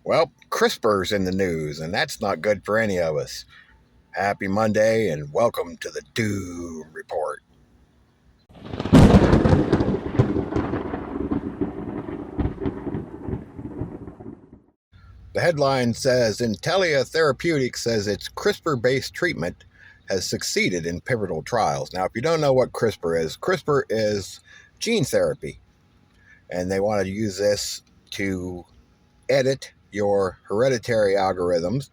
Well, CRISPR's in the news, and that's not good for any of us. Happy Monday, and welcome to the Doom Report. The headline says Intellia Therapeutics says its CRISPR-based treatment has succeeded in pivotal trials. Now, if you don't know what CRISPR is gene therapy, and they want to use this to edit your hereditary algorithms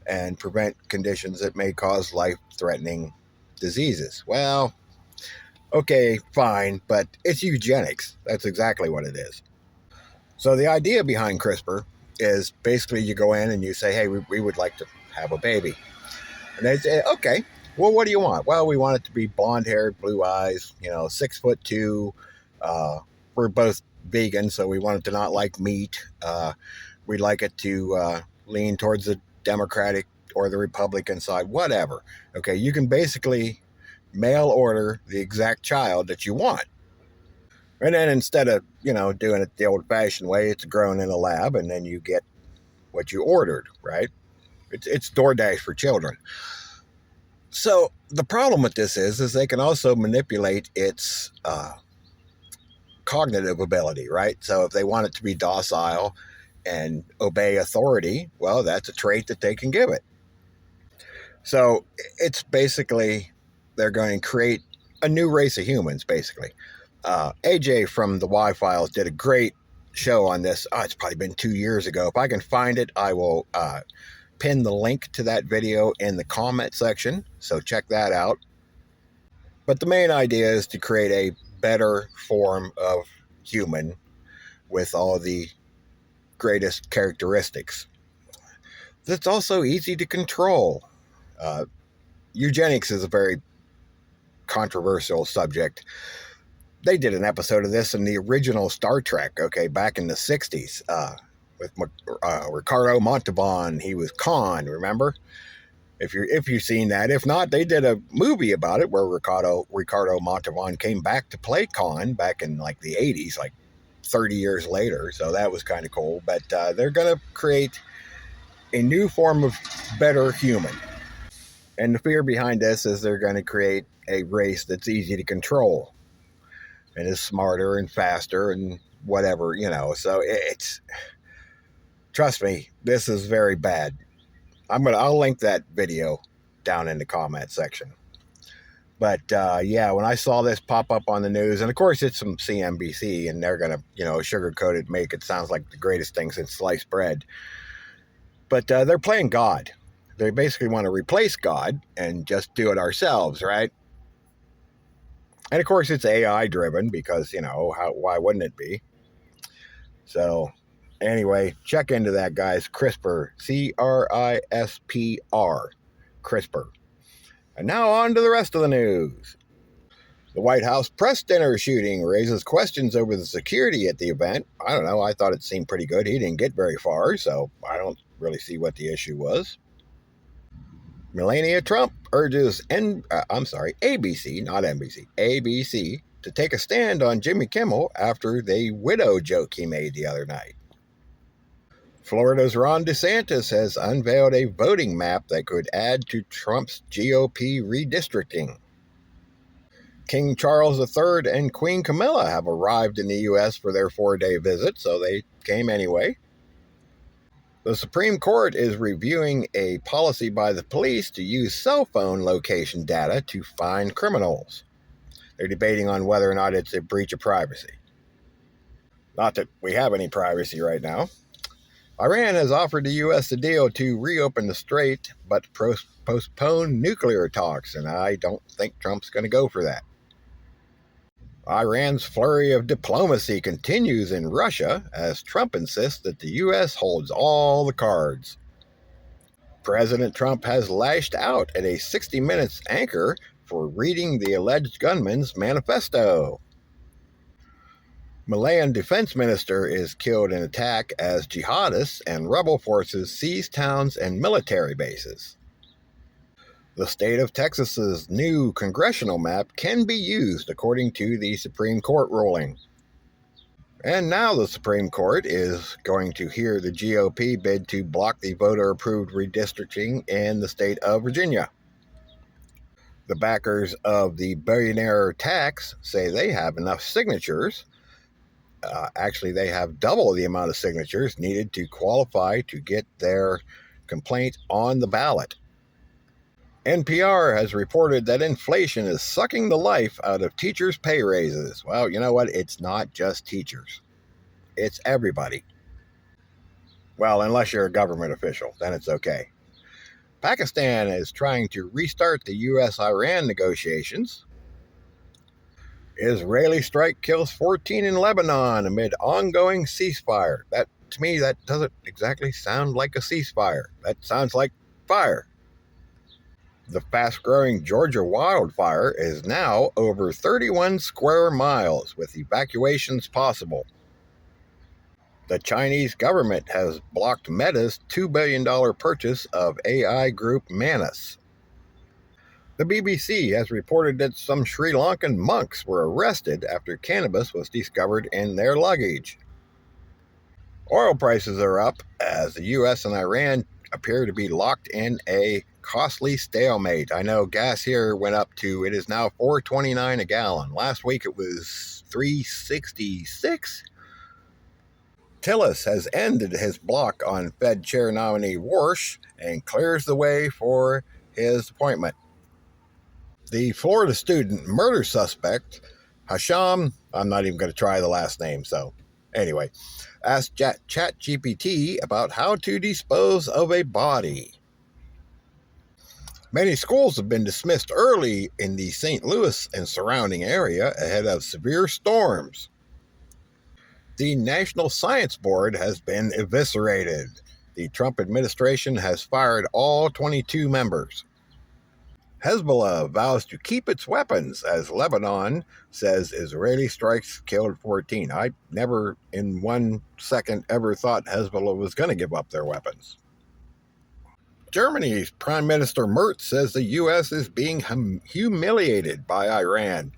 and prevent conditions that may cause life-threatening diseases. Well, okay, fine, but it's eugenics. That's exactly what it is. So the idea behind CRISPR is basically you go in and you say, hey, we would like to have a baby. And they say, okay, well, what do you want? Well, we want it to be blonde-haired, blue eyes, 6'2". We're both vegan, so we want it to not like meat. We'd like it to lean towards the Democratic or the Republican side, whatever. Okay, you can basically mail order the exact child that you want. And then instead of, doing it the old-fashioned way, it's grown in a lab, and then you get what you ordered, right? It's DoorDash for children. So the problem with this is they can also manipulate its cognitive ability, right? So if they want it to be docile and obey authority, well, that's a trait that they can give it. So it's basically they're going to create a new race of humans, basically. AJ from the Y-Files did a great show on this. It's probably been 2 years ago. If I can find it, I will pin the link to that video in the comment section. So check that out. But the main idea is to create a better form of human with all the greatest characteristics. That's also easy to control. Eugenics is a very controversial subject. They did an episode of this in the original Star Trek, back in the 60s, with Ricardo Montalban. He was Khan, remember? If you've seen that. If not, they did a movie about it where Ricardo Montalban came back to play Khan back in like the 80s, like 30 years later. So that was kind of cool. But they're going to create a new form of better human. And the fear behind this is they're going to create a race that's easy to control and is smarter and faster and whatever, So it's, trust me, this is very bad. I'll link that video down in the comment section. But when I saw this pop up on the news, and of course it's from CNBC, and they're gonna, sugarcoat it, make it sound like the greatest thing since sliced bread. But they're playing God. They basically want to replace God and just do it ourselves, right? And of course it's AI driven because, why wouldn't it be? So anyway, check into that, guys. CRISPR, CRISPR, CRISPR. And now on to the rest of the news. The White House press dinner shooting raises questions over the security at the event. I don't know. I thought it seemed pretty good. He didn't get very far, so I don't really see what the issue was. Melania Trump urges ABC, not NBC, ABC, to take a stand on Jimmy Kimmel after the widow joke he made the other night. Florida's Ron DeSantis has unveiled a voting map that could add to Trump's GOP redistricting. King Charles III and Queen Camilla have arrived in the U.S. for their 4-day visit, so they came anyway. The Supreme Court is reviewing a policy by the police to use cell phone location data to find criminals. They're debating on whether or not it's a breach of privacy. Not that we have any privacy right now. Iran has offered the U.S. a deal to reopen the strait, but postpone nuclear talks, and I don't think Trump's going to go for that. Iran's flurry of diplomacy continues in Russia as Trump insists that the U.S. holds all the cards. President Trump has lashed out at a 60 Minutes anchor for reading the alleged gunman's manifesto. Malayan defense minister is killed in attack as jihadists and rebel forces seize towns and military bases. The state of Texas's new congressional map can be used according to the Supreme Court ruling. And now the Supreme Court is going to hear the GOP bid to block the voter-approved redistricting in the state of Virginia. The backers of the billionaire tax say they have enough signatures. Actually, they have double the amount of signatures needed to qualify to get their complaint on the ballot. NPR has reported that inflation is sucking the life out of teachers' pay raises. Well, you know what? It's not just teachers. It's everybody. Well, unless you're a government official, then it's okay. Pakistan is trying to restart the U.S.-Iran negotiations. Israeli strike kills 14 in Lebanon amid ongoing ceasefire. That, to me, that doesn't exactly sound like a ceasefire. That sounds like fire. The fast-growing Georgia wildfire is now over 31 square miles, with evacuations possible. The Chinese government has blocked Meta's $2 billion purchase of AI group Manus. The BBC has reported that some Sri Lankan monks were arrested after cannabis was discovered in their luggage. Oil prices are up as the U.S. and Iran appear to be locked in a costly stalemate. I know gas here went up to, it is now $4.29 a gallon. Last week it was $3.66. Tillis has ended his block on Fed Chair nominee Warsh and clears the way for his appointment. The Florida student murder suspect, Hasham, I'm not even going to try the last name, so anyway, asked ChatGPT about how to dispose of a body. Many schools have been dismissed early in the St. Louis and surrounding area ahead of severe storms. The National Science Board has been eviscerated. The Trump administration has fired all 22 members. Hezbollah vows to keep its weapons as Lebanon says Israeli strikes killed 14. I never in 1 second ever thought Hezbollah was going to give up their weapons. Germany's Prime Minister Merz says the U.S. is being humiliated by Iran.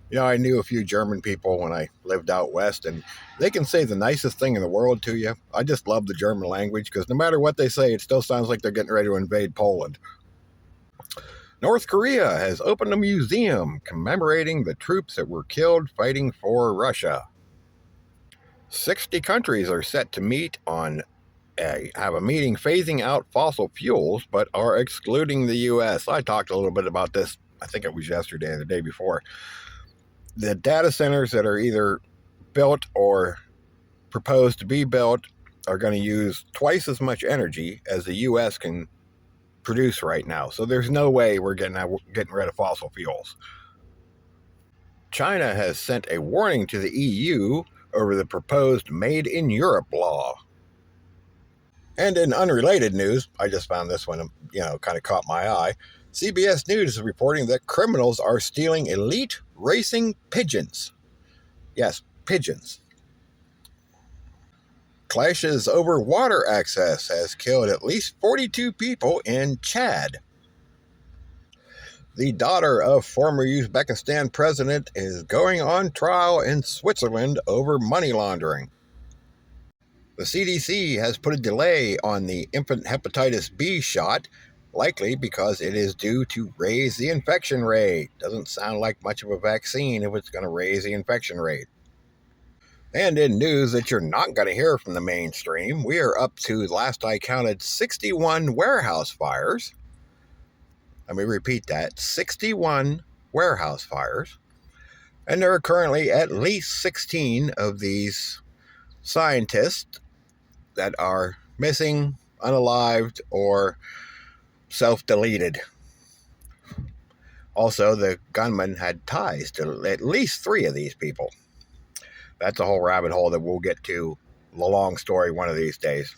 You know, I knew a few German people when I lived out west, and they can say the nicest thing in the world to you. I just love the German language because no matter what they say, it still sounds like they're getting ready to invade Poland. North Korea has opened a museum commemorating the troops that were killed fighting for Russia. 60 countries are set to meet on have a meeting phasing out fossil fuels, but are excluding the U.S. I talked a little bit about this, I think it was yesterday or the day before. The data centers that are either built or proposed to be built are going to use twice as much energy as the U.S. can produce right now. So there's no way we're getting rid of fossil fuels. China has sent a warning to the EU over the proposed Made in Europe law. And in unrelated news, I just found this one, kind of caught my eye. CBS News is reporting that criminals are stealing elite racing pigeons. Yes, pigeons. Clashes over water access has killed at least 42 people in Chad. The daughter of former Uzbekistan president is going on trial in Switzerland over money laundering. The CDC has put a delay on the infant hepatitis B shot, likely because it is due to raise the infection rate. Doesn't sound like much of a vaccine if it's going to raise the infection rate. And in news that you're not going to hear from the mainstream, we are up to, last I counted, 61 warehouse fires. Let me repeat that, 61 warehouse fires. And there are currently at least 16 of these scientists that are missing, unalived, or self-deleted. Also, the gunman had ties to at least 3 of these people. That's a whole rabbit hole that we'll get to, the long story, one of these days.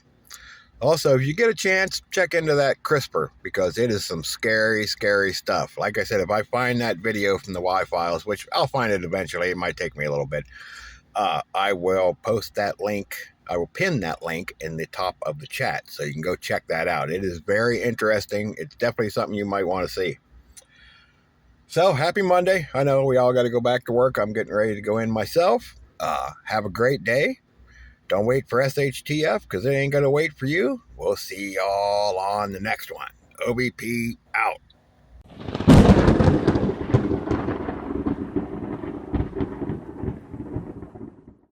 Also, if you get a chance, check into that CRISPR, because it is some scary, scary stuff. Like I said, if I find that video from the Y files, which I'll find it eventually, it might take me a little bit, I will post that link. I will pin that link in the top of the chat, so you can go check that out. It is very interesting. It's definitely something you might want to see. So, happy Monday. I know we all got to go back to work. I'm getting ready to go in myself. Have a great day. Don't wait for SHTF because it ain't going to wait for you. We'll see y'all on the next one. OBP out.